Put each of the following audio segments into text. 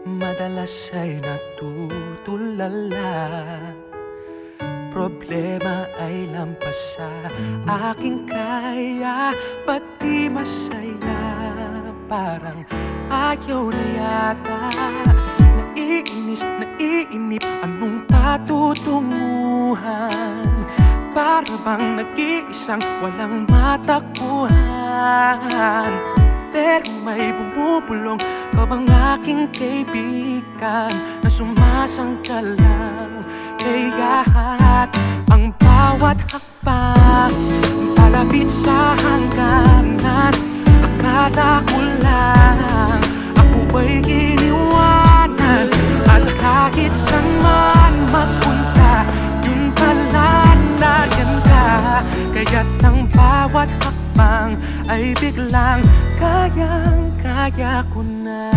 Madalas ay natutulala, problema ay lampas sa aking kaya. Ba't di masaya? Parang ayaw na yata. Naiinis, naiinip, anong patutunguhan? Para bang nag-iisang walang matakbuhan. Pero may bumubulong ka bang aking kaibigan na sumasangkalang kaya't ang bawat hakbang palapit sa hangganan. Akala ko lang ako ay iniwanan, at kahit saan man magpunta, yun pala nariyan ka. Kaya't ang bawat hakbang ay biglang kayang-kaya ko na.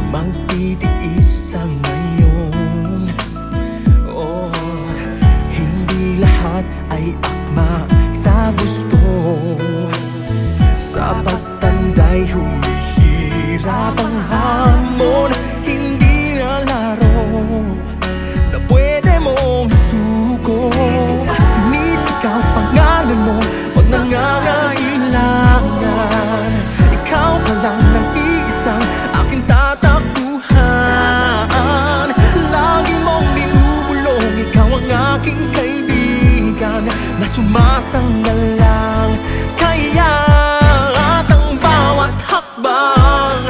Magtitiis sa ngayon, oh, hindi lahat ay akma sa gusto. Sa pagtanda'y humihirap ang hamon, hindi na laro na pwede mong isuko. Sinisigaw pangalan mo, huwag nangangailangan. Ikaw pa lang ng isang aking tatakbuhan. Lagi mong binubulong, ikaw ang aking kaibigan na sumasanggalang. Kaya at ang bawat hakbang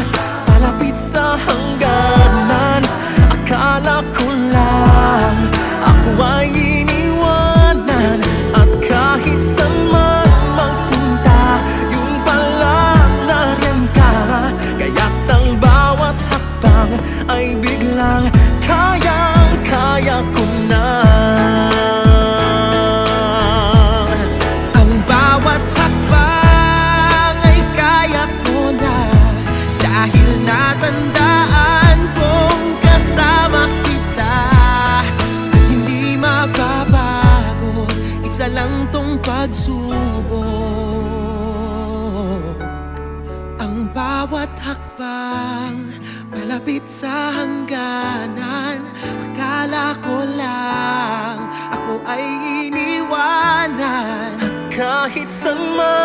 palapit sa hangganan, akala ko lang ako ay iniwanan, at kahit saan man magpunta, yun pala nariyan ka. Kaya't ang bawat hakbang ay biglang kayang-kaya ko na. Ang bawat hakbang ay kaya ko na, dahil natandaan kong kasama kita. At hindi mababago, isa lang tong pagsubok. Ang bawat hakbang malapit sa hangganan, akala ko lang ako ay iniwanan, at kahit saan man